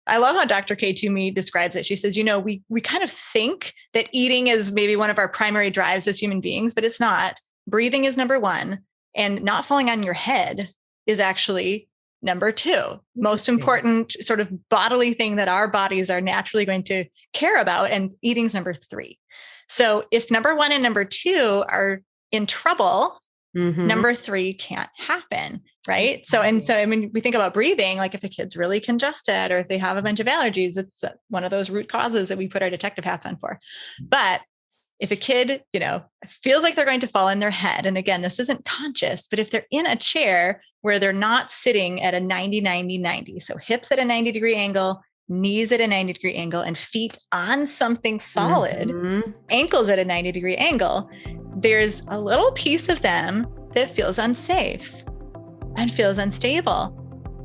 I love how Dr. K. Toomey describes it. She says, we kind of think that eating is maybe one of our primary drives as human beings, but it's not. Breathing is number one, and not falling on your head is actually number two. Most important sort of bodily thing that our bodies are naturally going to care about, and eating's number three. So if number one and number two are in trouble, number three can't happen. Right. So we think about breathing, like if a kid's really congested or if they have a bunch of allergies, it's one of those root causes that we put our detective hats on for. But if a kid, feels like they're going to fall on their head, and again, this isn't conscious, but if they're in a chair where they're not sitting at a 90, so hips at a 90-degree angle, knees at a 90-degree angle, and feet on something solid, ankles at a 90-degree angle, there's a little piece of them that feels unsafe and feels unstable.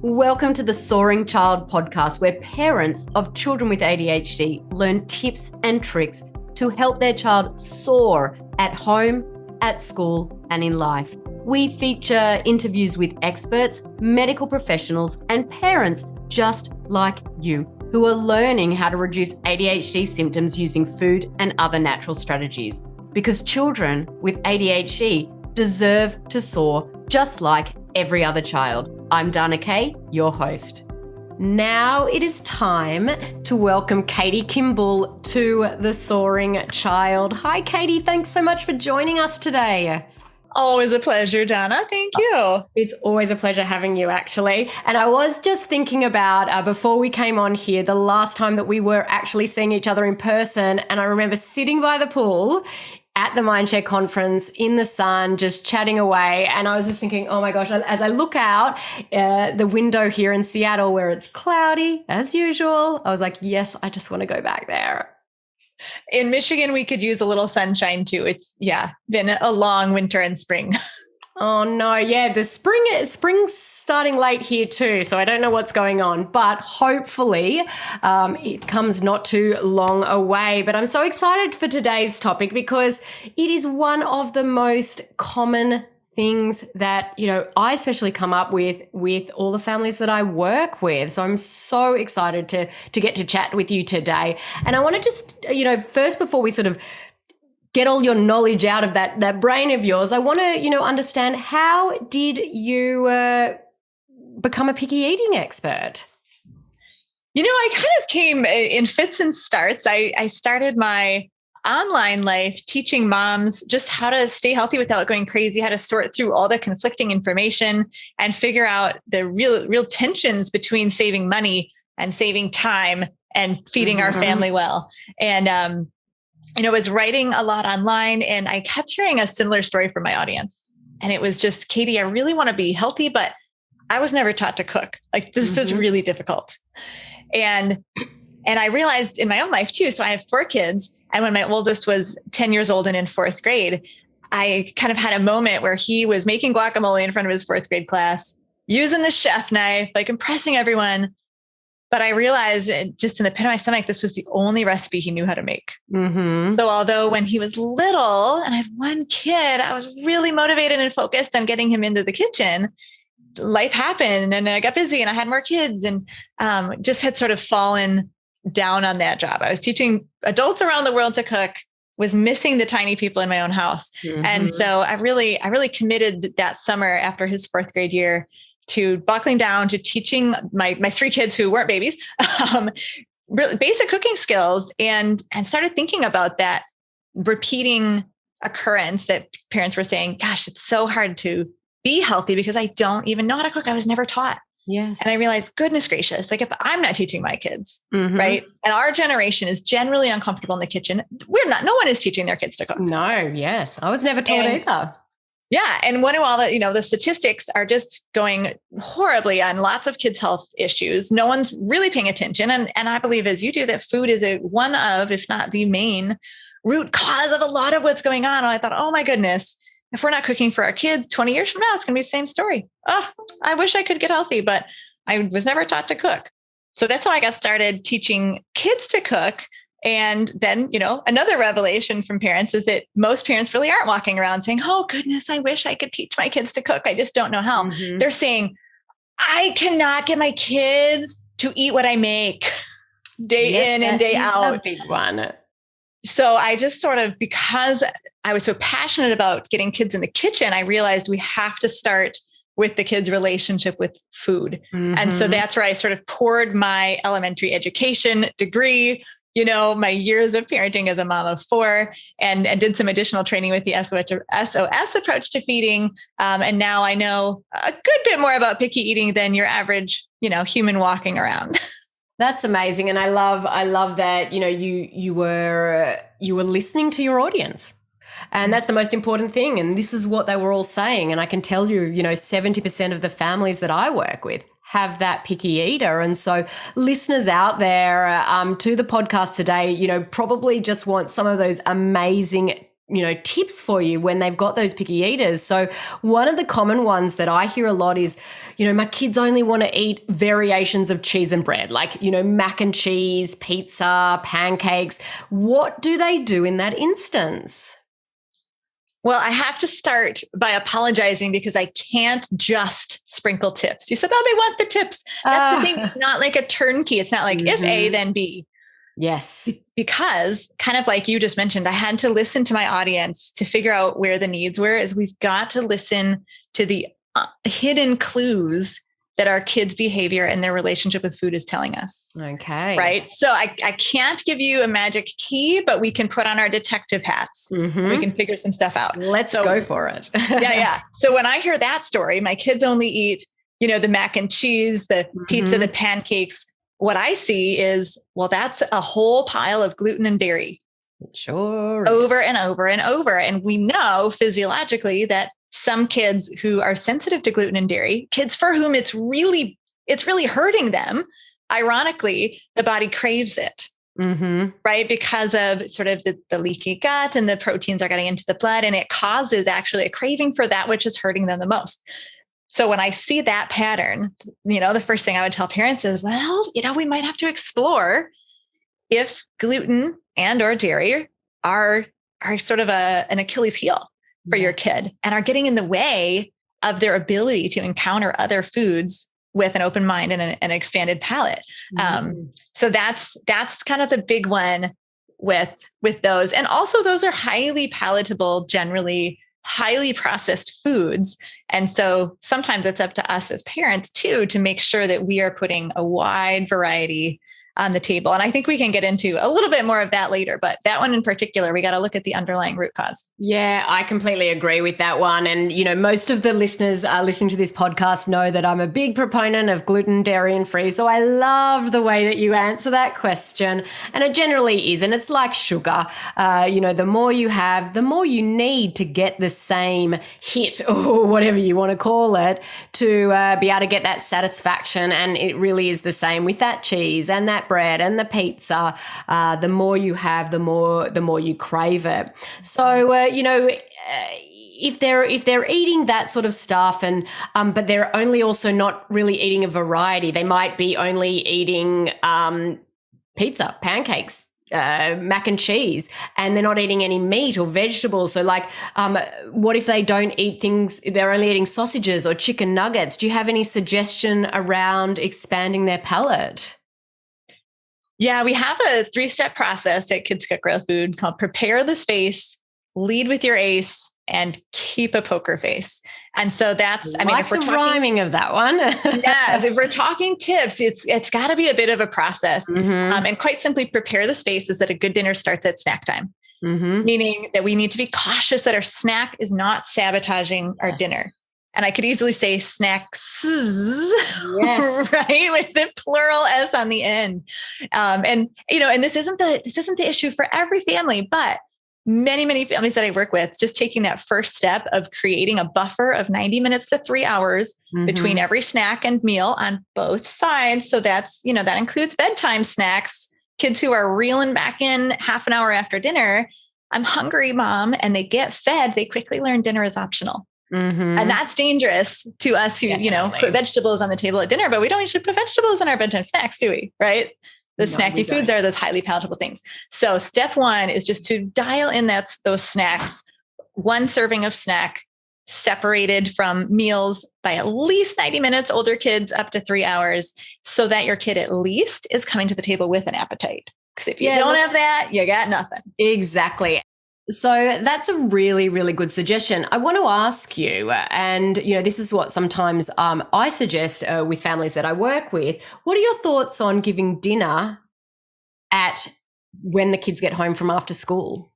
Welcome to the Soaring Child podcast, where parents of children with ADHD learn tips and tricks to help their child soar at home, at school, and in life. We feature interviews with experts, medical professionals, and parents just like you who are learning how to reduce ADHD symptoms using food and other natural strategies. Because children with ADHD deserve to soar just like every other child. I'm Dana Kay, your host. Now it is time to welcome Katie Kimble to the Soaring Child. Hi, Katie. Thanks so much for joining us today. Always a pleasure, Dana. Thank you. It's always a pleasure having you, actually. And I was just thinking about, before we came on here, the last time that we were actually seeing each other in person. And I remember sitting by the pool at the Mindshare conference in the sun, just chatting away. And I was just thinking, oh my gosh, as I look out the window here in Seattle where it's cloudy as usual, I was like, yes, I just want to go back there. In Michigan, we could use a little sunshine too. It's been a long winter and spring. Oh no, yeah, the spring's starting late here too, so I don't know what's going on, but hopefully it comes not too long away. But I'm so excited for today's topic because it is one of the most common things that, I especially come up with all the families that I work with. So I'm so excited to get to chat with you today. And I want to just, first, before we sort of get all your knowledge out of that brain of yours, I want to, understand, how did you become a picky eating expert? I kind of came in fits and starts. I started my online life teaching moms just how to stay healthy without going crazy, how to sort through all the conflicting information and figure out the real tensions between saving money and saving time and feeding our family well. And, I was writing a lot online, and I kept hearing a similar story from my audience. And it was just, Katie, I really want to be healthy, but I was never taught to cook. Like, this is really difficult. And I realized in my own life too. So I have 4 kids. And when my oldest was 10 years old and in 4th grade, I kind of had a moment where he was making guacamole in front of his 4th grade class, using the chef knife, like impressing everyone. But I realized just in the pit of my stomach, this was the only recipe he knew how to make. So although when he was little and I had 1 kid, I was really motivated and focused on getting him into the kitchen, life happened and I got busy and I had more kids and just had sort of fallen down on that job. I was teaching adults around the world to cook, was missing the tiny people in my own house. And so I really committed that summer after his 4th grade year to buckling down to teaching my 3 kids who weren't babies, really basic cooking skills, and started thinking about that repeating occurrence that parents were saying, gosh, it's so hard to be healthy because I don't even know how to cook. I was never taught. Yes. And I realized, goodness gracious, like if I'm not teaching my kids, right? And our generation is generally uncomfortable in the kitchen. No one is teaching their kids to cook. No, yes. I was never taught either. Yeah. And what do all the statistics are just going horribly on lots of kids' health issues. No one's really paying attention. And I believe, as you do, that food is one of, if not the main root cause of a lot of what's going on. And I thought, oh my goodness, if we're not cooking for our kids 20 years from now, it's going to be the same story. Oh, I wish I could get healthy, but I was never taught to cook. So that's how I got started teaching kids to cook. And then, another revelation from parents is that most parents really aren't walking around saying, oh goodness, I wish I could teach my kids to cook. I just don't know how. They're saying, I cannot get my kids to eat what I make. day in and day out. A big one. So I just sort of, because I was so passionate about getting kids in the kitchen, I realized we have to start with the kids' relationship with food. And so that's where I sort of poured my elementary education degree, my years of parenting as a mom of 4, and did some additional training with the SOS approach to feeding. And now I know a good bit more about picky eating than your average, human walking around. That's amazing. And I love that, you were listening to your audience. And that's the most important thing. And this is what they were all saying. And I can tell you, 70% of the families that I work with have that picky eater. And so listeners out there to the podcast today, probably just want some of those amazing tips for you when they've got those picky eaters. So one of the common ones that I hear a lot is, my kids only want to eat variations of cheese and bread, like, mac and cheese, pizza, pancakes. What do they do in that instance? Well, I have to start by apologizing because I can't just sprinkle tips. You said, they want the tips. That's the thing. It's not like a turnkey. It's not like if A, then B. Yes. Because kind of like you just mentioned, I had to listen to my audience to figure out where the needs were, is we've got to listen to the hidden clues that our kids' behavior and their relationship with food is telling us. Okay. Right. So I can't give you a magic key, but we can put on our detective hats. We can figure some stuff out. Let's go for it. Yeah. So when I hear that story, my kids only eat, the mac and cheese, the pizza, the pancakes. What I see is, that's a whole pile of gluten and dairy. Sure. Over and over and over. And we know physiologically that some kids who are sensitive to gluten and dairy, kids for whom it's really hurting them, ironically, the body craves it, right? Because of sort of the leaky gut, and the proteins are getting into the blood, and it causes actually a craving for that which is hurting them the most. So when I see that pattern, the first thing I would tell parents is, we might have to explore if gluten and or dairy are sort of an Achilles heel for your kid and are getting in the way of their ability to encounter other foods with an open mind and an expanded palate. So that's kind of the big one with those. And also those are highly palatable, generally highly processed foods. And so sometimes it's up to us as parents too, to make sure that we are putting a wide variety on the table. And I think we can get into a little bit more of that later, but that one in particular, we got to look at the underlying root cause. Yeah, I completely agree with that one. And, most of the listeners listening to this podcast know that I'm a big proponent of gluten, dairy, and free. So I love the way that you answer that question. And it generally is. And it's like sugar. The more you have, the more you need to get the same hit or whatever you want to call it to be able to get that satisfaction. And it really is the same with that cheese and that bread and the pizza. The more you have, the more you crave it. So, if they're eating that sort of stuff, and but they're only also not really eating a variety, they might be only eating pizza, pancakes, mac and cheese, and they're not eating any meat or vegetables. So what if they don't eat things, they're only eating sausages or chicken nuggets? Do you have any suggestion around expanding their palate? Yeah, we have a 3-step process at Kids Cook Real Food called prepare the space, lead with your ace, and keep a poker face. And so that's, if we're talking rhyming of that one. Yeah, if we're talking tips, it's got to be a bit of a process. And quite simply, prepare the space is that a good dinner starts at snack time, meaning that we need to be cautious that our snack is not sabotaging our dinner. And I could easily say snacks, right, with the plural S on the end. And this isn't the issue for every family, but many families that I work with, just taking that first step of creating a buffer of 90 minutes to 3 hours between every snack and meal on both sides. So that's, that includes bedtime snacks, kids who are reeling back in half an hour after dinner. I'm hungry, mom, and they get fed. They quickly learn dinner is optional. And that's dangerous to us who, put vegetables on the table at dinner, but we don't usually put vegetables in our bedtime snacks, do we? Right? The snacky foods are those highly palatable things. So step one is just to dial in those snacks, one serving of snack separated from meals by at least 90 minutes, older kids up to 3 hours, so that your kid at least is coming to the table with an appetite. Because if you don't have that, you got nothing. Exactly. So that's a really, really good suggestion. I want to ask you, and this is what sometimes I suggest with families that I work with. What are your thoughts on giving dinner when the kids get home from after school?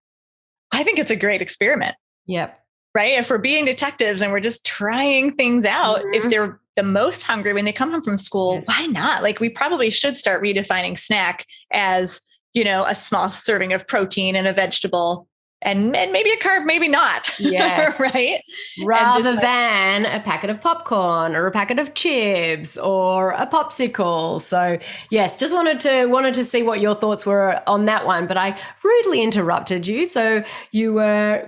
I think it's a great experiment. Yep. Right? If we're being detectives and we're just trying things out, if they're the most hungry when they come home from school, why not? Like, we probably should start redefining snack as, a small serving of protein and a vegetable and maybe a carb, maybe not. Yes. Right? Rather than a packet of popcorn or a packet of chips or a popsicle. So yes, just wanted to see what your thoughts were on that one, but I rudely interrupted you. So you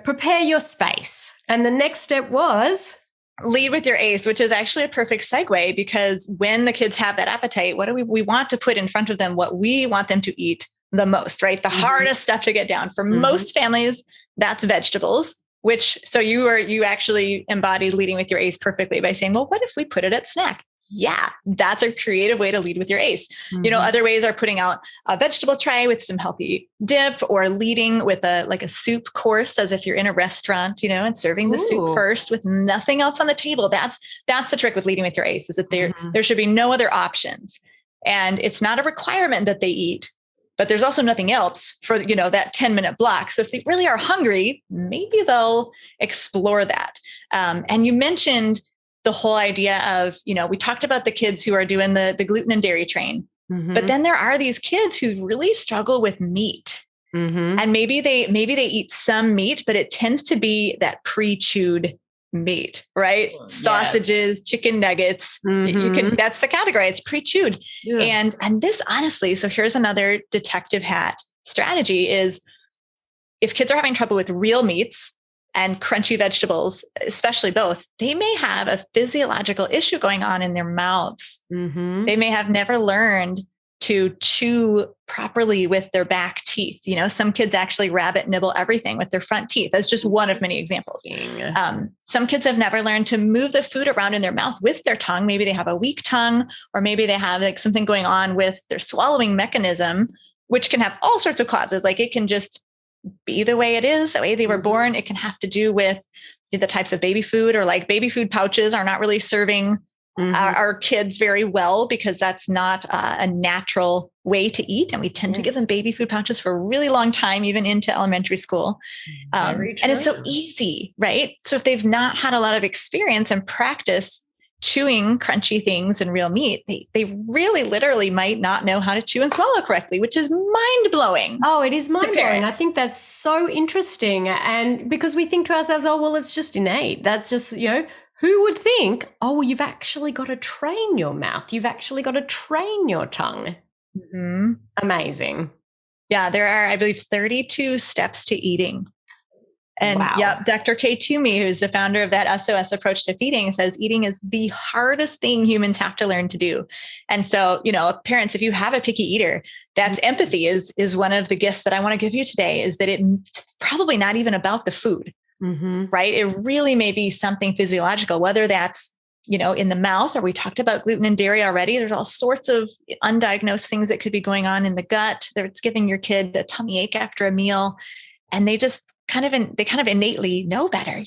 prepare your space. And the next step was lead with your ACE, which is actually a perfect segue, because when the kids have that appetite, what do we want to put in front of them, what we want them to eat the most, right? The hardest stuff to get down. For most families, that's vegetables, so you actually embodied leading with your ACE perfectly by saying, well, what if we put it at snack? Yeah, that's a creative way to lead with your ACE. Other ways are putting out a vegetable tray with some healthy dip, or leading with a soup course, as if you're in a restaurant, and serving the soup first with nothing else on the table. That's the trick with leading with your ACE, is that there should be no other options. And it's not a requirement that they eat, but there's also nothing else for, that 10-minute block. So if they really are hungry, maybe they'll explore that. And you mentioned the whole idea of, we talked about the kids who are doing the gluten and dairy train, but then there are these kids who really struggle with meat. And maybe they eat some meat, but it tends to be that pre-chewed meat, right? Sausages, chicken nuggets. That's the category. It's pre-chewed. Yeah. And this, honestly, so here's another detective hat strategy, is if kids are having trouble with real meats and crunchy vegetables, especially both, they may have a physiological issue going on in their mouths. They may have never learned to chew properly with their back teeth. Some kids actually rabbit nibble everything with their front teeth. That's just one of many examples. Some kids have never learned to move the food around in their mouth with their tongue. Maybe they have a weak tongue, or maybe they have something going on with their swallowing mechanism, which can have all sorts of causes. Like, it can just be the way it is, the way they were born. It can have to do with the types of baby food, or baby food pouches are not really serving our kids very well, because that's not a natural way to eat. And we tend to give them baby food pouches for a really long time, even into elementary school. And it's so easy, right? So if they've not had a lot of experience and practice chewing crunchy things and real meat, they really literally might not know how to chew and swallow correctly, which is mind-blowing. Oh, it is mind-blowing. I think that's so interesting. And because we think to ourselves, oh, well, it's just innate. That's just, who would think, oh, well, you've actually got to train your mouth. You've actually got to train your tongue. Amazing. Yeah, there are, I believe, 32 steps to eating. And Dr. Kay Toomey, who's the founder of that SOS approach to feeding, says eating is the hardest thing humans have to learn to do. And so, parents, if you have a picky eater, that's empathy is one of the gifts that I want to give you today, is that it's probably not even about the food. Right? It really may be something physiological, whether that's, in the mouth, or we talked about gluten and dairy already. There's all sorts of undiagnosed things that could be going on in the gut. It's giving your kid a tummy ache after a meal. And they just kind of innately know better,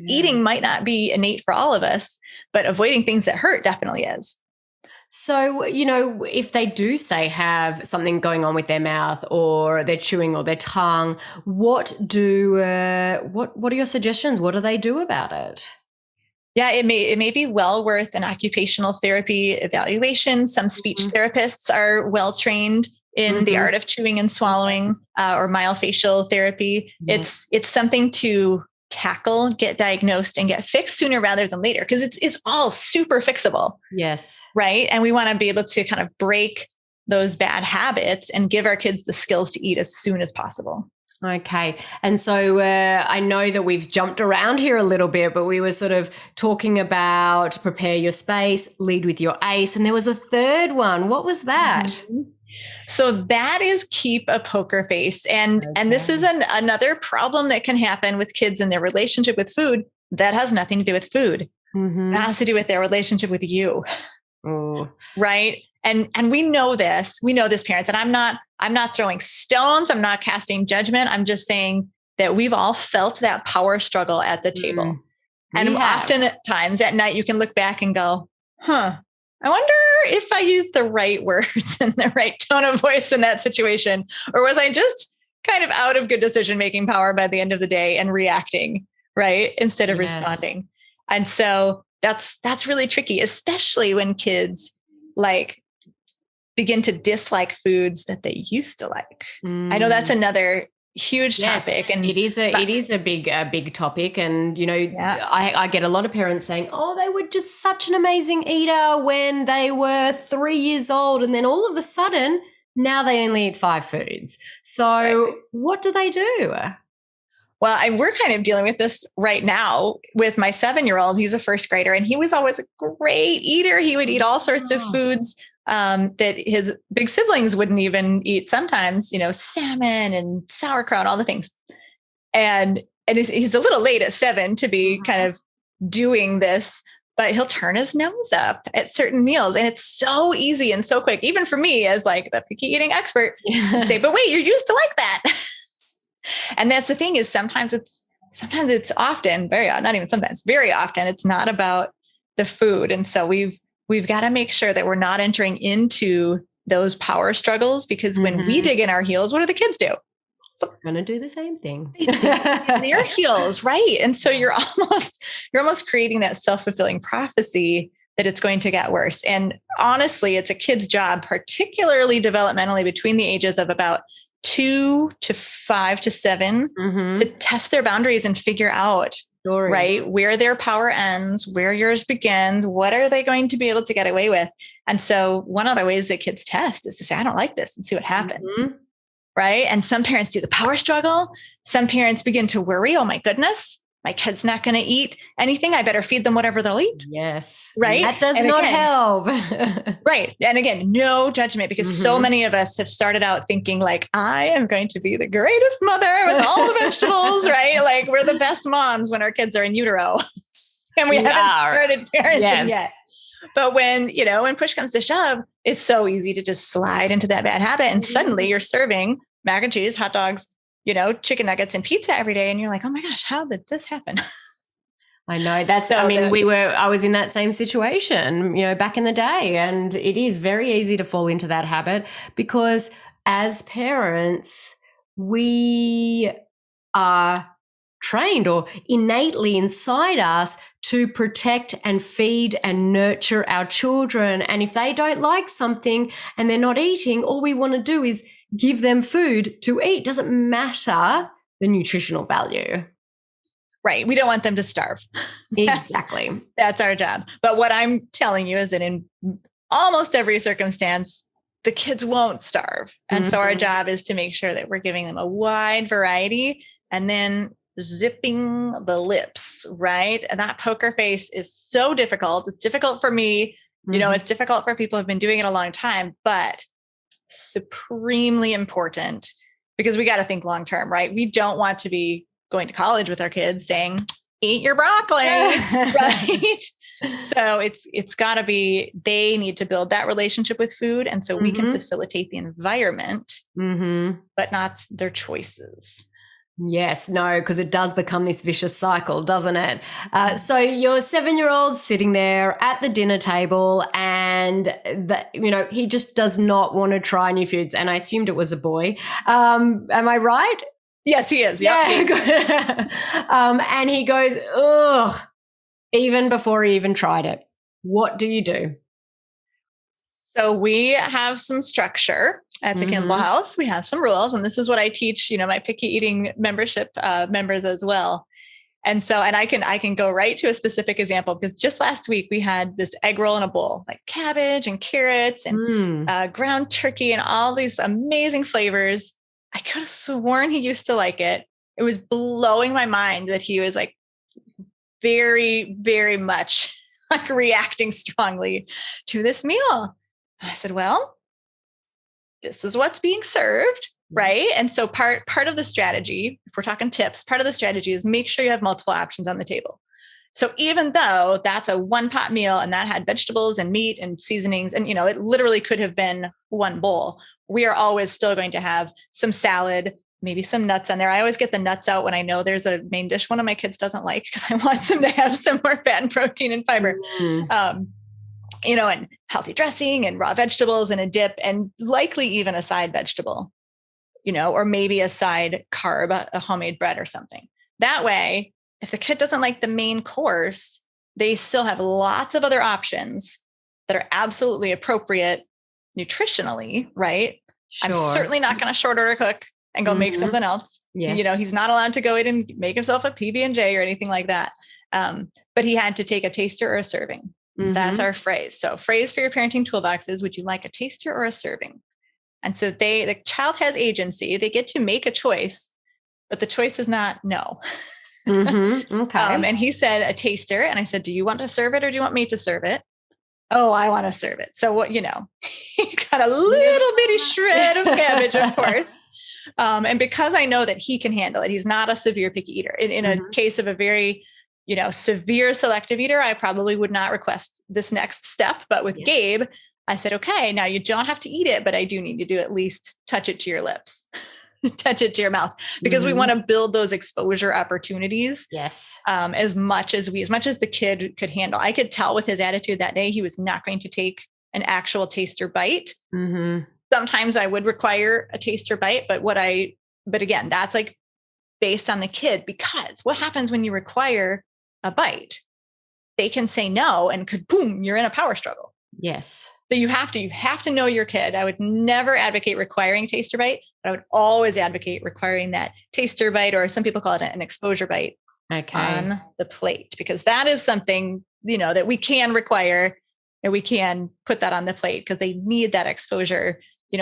Eating might not be innate for all of us, but avoiding things that hurt definitely is. So, if they do have something going on with their mouth, or they're chewing, or their tongue, what are your suggestions? What do they do about it? Yeah, it may be well worth an occupational therapy evaluation. Some speech therapists are well trained in the art of chewing and swallowing, or myofascial therapy. It's something to tackle, get diagnosed, and get fixed sooner rather than later, because it's all super fixable. Yes. Right. And we want to be able to kind of break those bad habits and give our kids the skills to eat as soon as possible. Okay. And so I know that we've jumped around here a little bit, but we were sort of talking about prepare your space, lead with your ACE. And there was a third one. What was that? So that is keep a poker face. And this is another problem that can happen with kids in their relationship with food. that has nothing to do with food. Mm-hmm. It has to do with their relationship with you. Oh. Right. And we know this parents, and I'm not throwing stones. I'm not casting judgment. I'm just saying that we've all felt that power struggle at the table. And often at times at night, you can look back and go, I wonder if I used the right words and the right tone of voice in that situation, or was I just kind of out of good decision-making power by the end of the day and reacting, right, instead of responding. And so that's really tricky, especially when kids begin to dislike foods that they used to like. I know that's another huge topic, and it is a big topic. And I get a lot of parents saying, "Oh, they were just such an amazing eater when they were 3 years old, and then all of a sudden now they only eat 5 foods." So what do they do? Well, we're kind of dealing with this right now with my 7-year-old. He's a first grader, and he was always a great eater. He would eat all sorts of foods that his big siblings wouldn't even eat sometimes, salmon and sauerkraut, all the things. And he's a little late at 7 to be kind of doing this, but he'll turn his nose up at certain meals. And it's so easy and so quick, even for me as the picky eating expert, to say, but wait, you're used to like that. And that's the thing, is sometimes it's often, not even sometimes, very often, it's not about the food. And so we've got to make sure that we're not entering into those power struggles, because when we dig in our heels, what do the kids do? They're going to do the same thing. They dig in their heels, right? And so you're almost creating that self-fulfilling prophecy that it's going to get worse. And honestly, it's a kid's job, particularly developmentally between the ages of about 2 to 5 to 7, to test their boundaries and figure out right where their power ends, where yours begins, what are they going to be able to get away with. And so one of the ways that kids test is to say, I don't like this, and see what happens. Right. And some parents do the power struggle. Some parents begin to worry, oh my goodness, my kid's not going to eat anything. I better feed them whatever they'll eat. Yes. Right. That does not help. Right. And again, no judgment, because so many of us have started out thinking I am going to be the greatest mother with all the vegetables, right? We're the best moms when our kids are in utero and we haven't started parenting yet. But when push comes to shove, it's so easy to just slide into that bad habit. And suddenly you're serving mac and cheese, hot dogs, chicken nuggets and pizza every day. And you're like, oh my gosh, how did this happen? I know I was in that same situation, back in the day. And it is very easy to fall into that habit, because as parents, we are trained, or innately inside us, to protect and feed and nurture our children. And if they don't like something and they're not eating, all we want to do is give them food to eat. Doesn't matter the nutritional value. Right. We don't want them to starve. Exactly. That's our job. But what I'm telling you is that in almost every circumstance, the kids won't starve. And so our job is to make sure that we're giving them a wide variety, and then zipping the lips, right? And that poker face is so difficult. It's difficult for me. It's difficult for people who've been doing it a long time, but supremely important, because we got to think long-term, right? We don't want to be going to college with our kids saying, eat your broccoli, right? So it's got to be, they need to build that relationship with food. And so we can facilitate the environment, but not their choices. Yes, no, because it does become this vicious cycle, doesn't it? So your 7-year-old sitting there at the dinner table, and he just does not want to try new foods. And I assumed it was a boy. Am I right? Yes, he is. Yep. Yeah. And he goes, ugh, even before he even tried it. What do you do? So we have some structure at the Kimble House. We have some rules, and this is what I teach, my picky eating membership members as well. And so, and I can go right to a specific example, because just last week we had this egg roll in a bowl, cabbage and carrots and ground turkey and all these amazing flavors. I could have sworn he used to like it. It was blowing my mind that he was very, very much reacting strongly to this meal. I said, well, this is what's being served, right? And so part of the strategy, if we're talking tips, part of the strategy is make sure you have multiple options on the table. So even though that's a one pot meal and that had vegetables and meat and seasonings, and, it literally could have been one bowl, we are always still going to have some salad, maybe some nuts on there. I always get the nuts out when I know there's a main dish one of my kids doesn't like, because I want them to have some more fat and protein and fiber. And healthy dressing and raw vegetables and a dip, and likely even a side vegetable, or maybe a side carb, a homemade bread or something. That way, if the kid doesn't like the main course, they still have lots of other options that are absolutely appropriate nutritionally, right? Sure. I'm certainly not going to short order cook and go make something else. Yes. He's not allowed to go in and make himself a PB&J or anything like that. But he had to take a taster or a serving. That's our phrase. So phrase for your parenting toolbox is, would you like a taster or a serving? And so the child has agency. They get to make a choice, but the choice is not no. Okay. And he said a taster. And I said, do you want to serve it or do you want me to serve it? Oh, I want to serve it. So what, he got a little bitty shred of cabbage, of course. And because I know that he can handle it, he's not a severe picky eater. In a case of a very, severe selective eater, I probably would not request this next step. But with Gabe, I said, okay, now you don't have to eat it, but I do need you to at least touch it to your lips. Touch it to your mouth, because we want to build those exposure opportunities. Yes. As much as the kid could handle. I could tell with his attitude that day, he was not going to take an actual taster bite. Sometimes I would require a taster bite, but again, that's like based on the kid, because what happens when you require a bite? They can say no, and boom, you're in a power struggle. Yes. So you have to know your kid. I would never advocate requiring taster bite, but I would always advocate requiring that taster bite, or some people call it an exposure bite, on the plate, because that is something, that we can require, and we can put that on the plate because they need that exposure,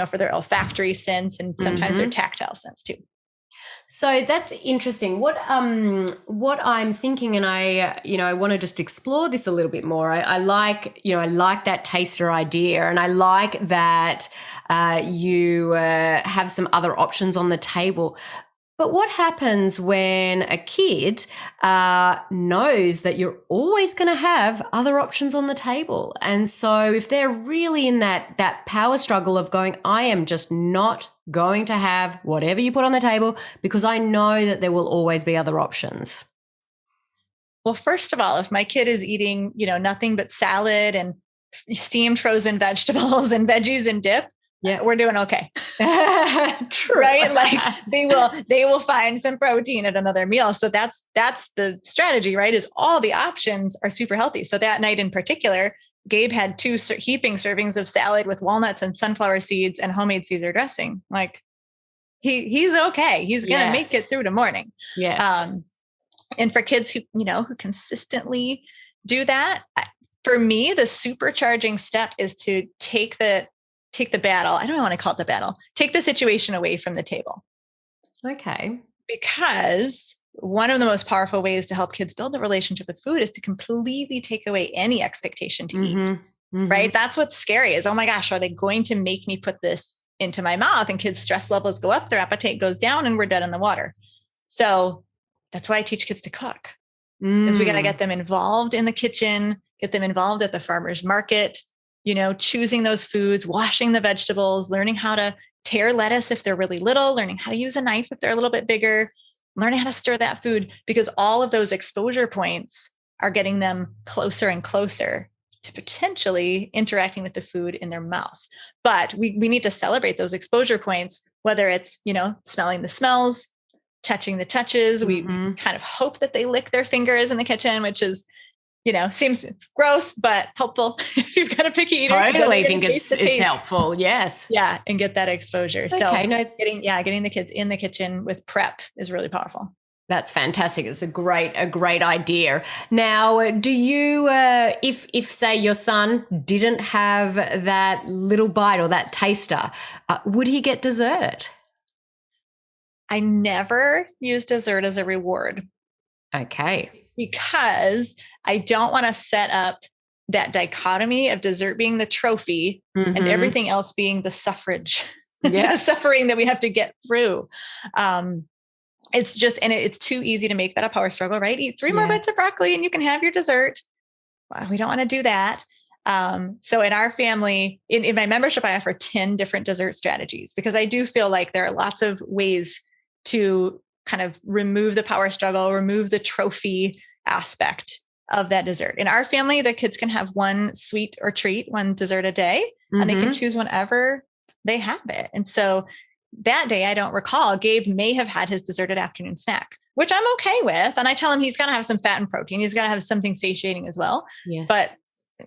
for their olfactory sense and sometimes their tactile sense too. So that's interesting. What I'm thinking, and I want to just explore this a little bit more. I like that taster idea, and I like that you have some other options on the table. But what happens when a kid knows that you're always going to have other options on the table? And so if they're really in that power struggle of going, I am just not going to have whatever you put on the table because I know that there will always be other options. Well, first of all, if my kid is eating, nothing but salad and steamed frozen vegetables and veggies and dip, we're doing okay. True. Right? Like they will find some protein at another meal. So that's the strategy, right? Is all the options are super healthy. So that night in particular, Gabe had 2 heaping servings of salad with walnuts and sunflower seeds and homemade Caesar dressing. Like he's okay. He's going to make it through the morning. Yes. And for kids who consistently do that, for me, the supercharging step is to take the battle. I don't want to call it the battle. Take the situation away from the table. Okay. Because one of the most powerful ways to help kids build a relationship with food is to completely take away any expectation to eat, right? That's what's scary is, oh my gosh, are they going to make me put this into my mouth? And kids' stress levels go up, their appetite goes down, and we're dead in the water. So that's why I teach kids to cook, is we got to get them involved in the kitchen, get them involved at the farmer's market, choosing those foods, washing the vegetables, learning how to tear lettuce if they're really little, learning how to use a knife if they're a little bit bigger, learning how to stir that food, because all of those exposure points are getting them closer and closer to potentially interacting with the food in their mouth. But we need to celebrate those exposure points, whether it's, smelling the smells, touching the touches. We kind of hope that they lick their fingers in the kitchen, which is, seems gross, but helpful if you've got a picky eater. Totally think it's helpful. Yes. Yeah. And get that exposure. Okay, So getting the kids in the kitchen with prep is really powerful. That's fantastic. It's a great idea. Now, do you, if say your son didn't have that little bite or that taster, would he get dessert? I never use dessert as a reward. Okay. Because I don't want to set up that dichotomy of dessert being the trophy and everything else being the suffrage, the suffering that we have to get through. it's just, and it's too easy to make that a power struggle, right? Eat 3 more Yeah. bites of broccoli and you can have your dessert. Well, we don't want to do that. So in our family, in my membership, I offer 10 different dessert strategies because I do feel like there are lots of ways to kind of remove the power struggle, remove the trophy aspect of that dessert. In our family, the kids can have one sweet or treat, one dessert a day, and they can choose whenever they have it. And so that day, I don't recall, Gabe may have had his dessert at afternoon snack, which I'm okay with. And I tell him he's got to have some fat and protein. He's got to have something satiating as well. Yes. But,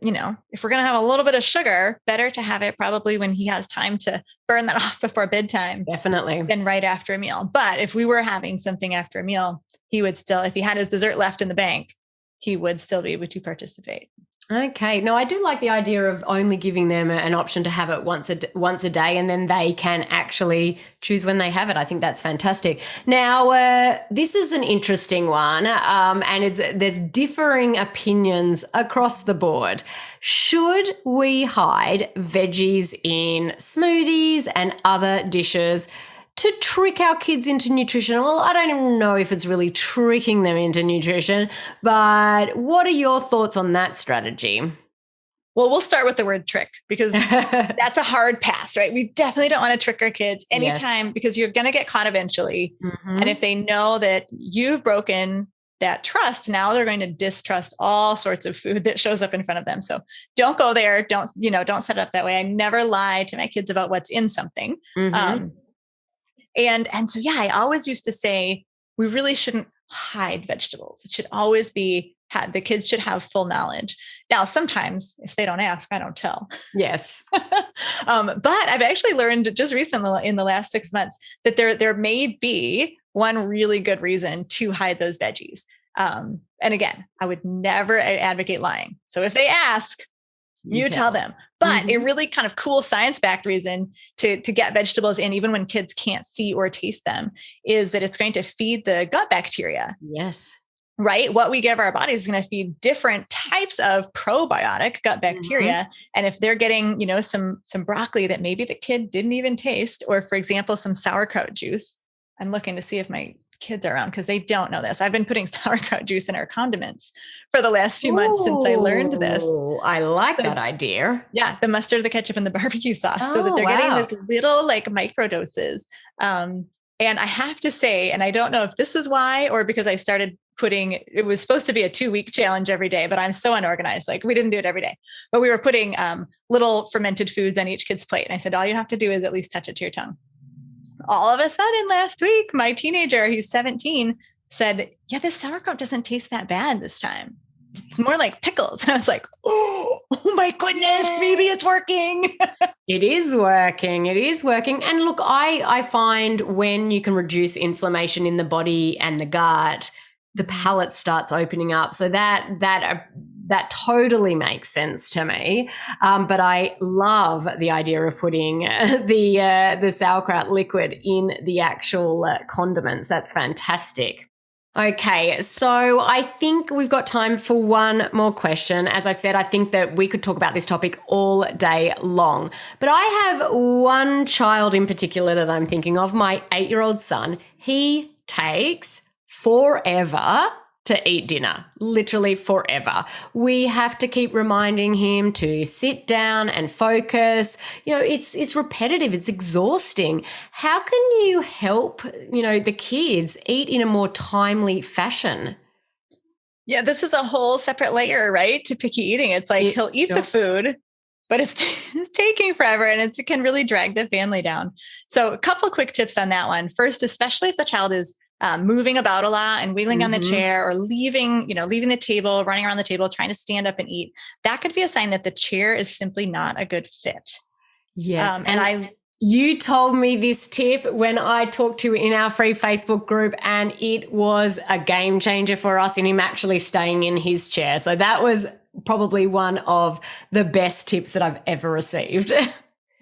if we're going to have a little bit of sugar, better to have it probably when he has time to burn that off before bedtime. Definitely. Than right after a meal. But if we were having something after a meal, he would still, if he had his dessert left in the bank, he would still be able to participate. Okay. No, I do like the idea of only giving them an option to have it once a day, and then they can actually choose when they have it. I think that's fantastic. Now, this is an interesting one, and there's differing opinions across the board. Should we hide veggies in smoothies and other dishes to trick our kids into nutrition? Well, I don't even know if it's really tricking them into nutrition, but what are your thoughts on that strategy? Well, we'll start with the word trick because that's a hard pass, right? We definitely don't want to trick our kids anytime because you're going to get caught eventually. And if they know that you've broken that trust, now they're going to distrust all sorts of food that shows up in front of them. So don't go there. Don't set it up that way. I never lie to my kids about what's in something. And so, I always used to say, we really shouldn't hide vegetables. It should always be, the kids should have full knowledge. Now, sometimes if they don't ask, I don't tell. Yes. But I've actually learned just recently in the last 6 months that there may be one really good reason to hide those veggies. And again, I would never advocate lying. So if they ask, you tell them. But a really kind of cool science-backed reason to get vegetables in, even when kids can't see or taste them, is that it's going to feed the gut bacteria. Yes. Right? What we give our bodies is going to feed different types of probiotic gut bacteria. And if they're getting, some broccoli that maybe the kid didn't even taste, or for example, some sauerkraut juice, I'm looking to see if my kids are around because they don't know this. I've been putting sauerkraut juice in our condiments for the last few months since I learned this. I like that idea. Yeah. The mustard, the ketchup, and the barbecue sauce, so that they're getting this little micro doses. And I have to say, and I don't know if this is why, or because I started it was supposed to be a 2-week challenge every day, but I'm so unorganized. We didn't do it every day, but we were putting little fermented foods on each kid's plate. And I said, all you have to do is at least touch it to your tongue. All of a sudden last week, my teenager, he's 17, said, yeah, this sauerkraut doesn't taste that bad this time. It's more like pickles. And I was like, oh my goodness, maybe it's working. It is working. It is working. And look, I find when you can reduce inflammation in the body and the gut, the palate starts opening up. So that totally makes sense to me. But I love the idea of putting the sauerkraut liquid in the actual condiments. That's fantastic. Okay, so I think we've got time for one more question. As I said, I think that we could talk about this topic all day long. But I have one child in particular that I'm thinking of, my 8-year-old son. He takes forever to eat dinner, literally forever. We have to keep reminding him to sit down and focus. It's repetitive, it's exhausting. How can you help, the kids eat in a more timely fashion? Yeah, this is a whole separate layer, right? To picky eating. It's like he'll eat the food, but it's taking forever and it can really drag the family down. So a couple of quick tips on that one. First, especially if the child is moving about a lot and wheeling on the chair, or leaving the table, running around the table, trying to stand up and eat, that could be a sign that the chair is simply not a good fit. Yes. You told me this tip when I talked to you in our free Facebook group, and it was a game changer for us in him actually staying in his chair. So that was probably one of the best tips that I've ever received.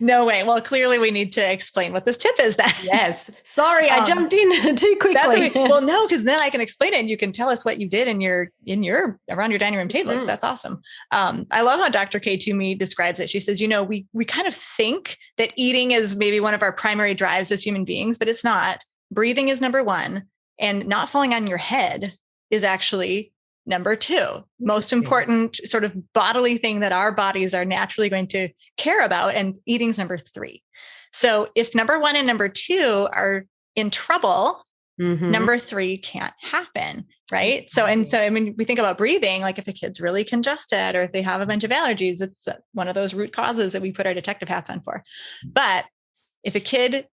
No way. Well, clearly we need to explain what this tip is then. Yes. Sorry, I jumped in too quickly. That's okay. Well, no, because then I can explain it and you can tell us what you did around your dining room table. Because that's awesome. I love how Dr. K. Toomey describes it. She says, we kind of think that eating is maybe one of our primary drives as human beings, but it's not. Breathing is number one. And not falling on your head is actually number 2, most important sort of bodily thing that our bodies are naturally going to care about. And eating's number 3. So if number 1 and number 2 are in trouble, number 3 can't happen. Right. So, I mean, we think about breathing, like if a kid's really congested or if they have a bunch of allergies, it's one of those root causes that we put our detective hats on for. But if a kid,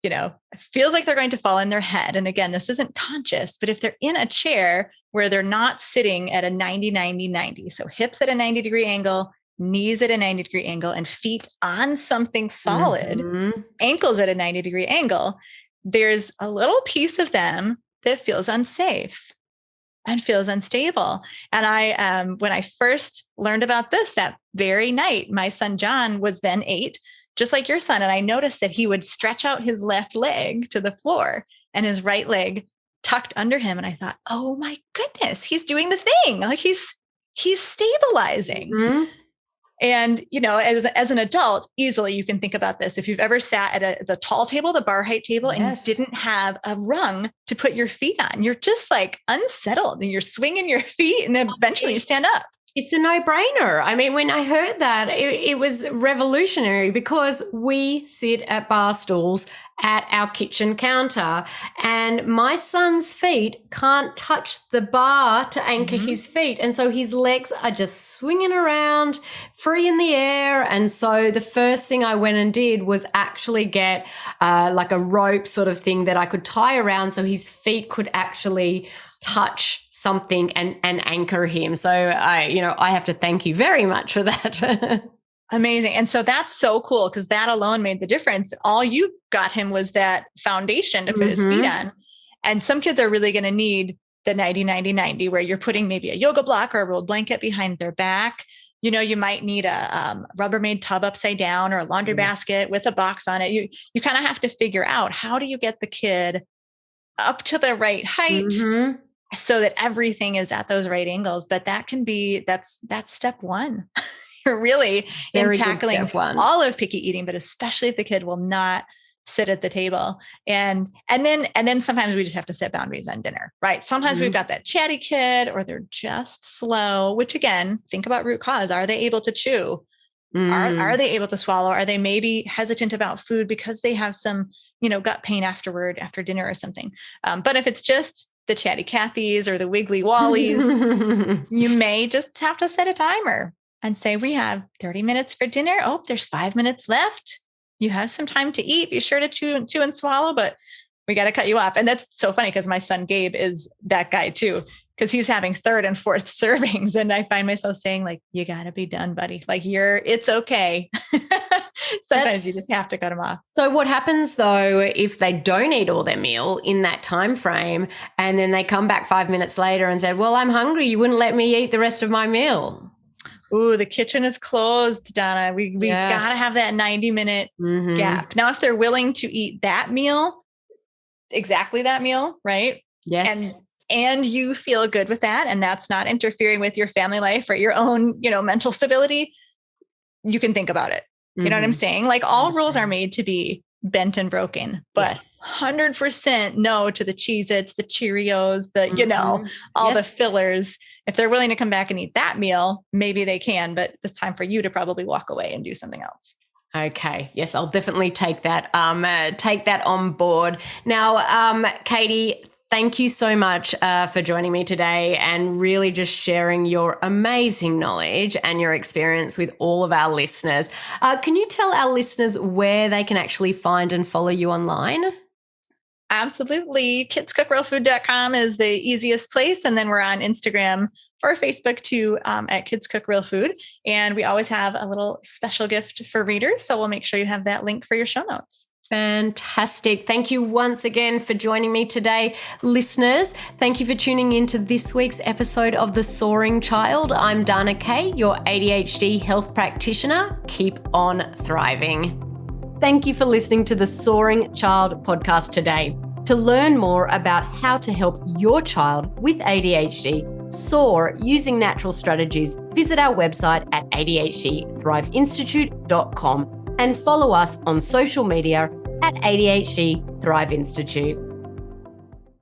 feels like they're going to fall in their head, and again, this isn't conscious, but if they're in a chair where they're not sitting at a 90, so hips at a 90-degree angle, knees at a 90-degree angle, and feet on something solid, ankles at a 90-degree angle, there's a little piece of them that feels unsafe and feels unstable. And when I first learned about this that very night, my son, John, was then 8, just like your son. And I noticed that he would stretch out his left leg to the floor and his right leg tucked under him. And I thought, oh my goodness, he's doing the thing. Like he's stabilizing. And, as an adult, easily you can think about this. If you've ever sat at the tall table, the bar height table, and you didn't have a rung to put your feet on, you're just like unsettled and you're swinging your feet and eventually you stand up. It's a no-brainer. I mean, when I heard that, it was revolutionary because we sit at bar stools at our kitchen counter and my son's feet can't touch the bar to anchor his feet. And so his legs are just swinging around free in the air. And so the first thing I went and did was actually get like a rope sort of thing that I could tie around so his feet could actually touch something and anchor him. So I have to thank you very much for that. Amazing. And so that's so cool because that alone made the difference. All you got him was that foundation to put his feet on. And some kids are really going to need the 90-90-90 where you're putting maybe a yoga block or a rolled blanket behind their back. You might need a Rubbermaid tub upside down or a laundry basket with a box on it. You kind of have to figure out how do you get the kid up to the right height so that everything is at those right angles. But that's step 1. You're really in tackling all of picky eating, but especially if the kid will not sit at the table. And then sometimes we just have to set boundaries on dinner, right? Sometimes we've got that chatty kid or they're just slow, which again, think about root cause. Are they able to chew? Are they able to swallow? Are they maybe hesitant about food because they have some, gut pain after dinner or something? But if it's just the chatty Cathys or the wiggly Wallies, you may just have to set a timer and say, we have 30 minutes for dinner. Oh, there's 5 minutes left. You have some time to eat. Be sure to chew and swallow, but we got to cut you off. And that's so funny because my son Gabe is that guy too, because he's having 3rd and 4th servings. And I find myself saying like, you got to be done, buddy. Like it's okay. Sometimes you just have to cut them off. So what happens though, if they don't eat all their meal in that time frame and then they come back 5 minutes later and said, well, I'm hungry. You wouldn't let me eat the rest of my meal. Ooh, the kitchen is closed, Donna. We got to have that 90-minute gap. Now, if they're willing to eat that meal, exactly that meal, right? Yes. And you feel good with that, and that's not interfering with your family life or your own, mental stability, you can think about it. You know what I'm saying? Like all rules are made to be bent and broken, but 100% no to the Cheez-Its, the Cheerios, the, all the fillers. If they're willing to come back and eat that meal, maybe they can, but it's time for you to probably walk away and do something else. Okay. Yes, I'll definitely take that on board. Now, Katie, thank you so much for joining me today and really just sharing your amazing knowledge and your experience with all of our listeners. Can you tell our listeners where they can actually find and follow you online? Absolutely. kidscookrealfood.com is the easiest place. And then we're on Instagram or Facebook too at Kids Cook Real Food. And we always have a little special gift for readers. So we'll make sure you have that link for your show notes. Fantastic. Thank you once again for joining me today. Listeners, thank you for tuning in to this week's episode of The Soaring Child. I'm Dana Kay, your ADHD health practitioner. Keep on thriving. Thank you for listening to the Soaring Child podcast today. To learn more about how to help your child with ADHD soar using natural strategies, visit our website at adhdthriveinstitute.com and follow us on social media at ADHD Thrive Institute.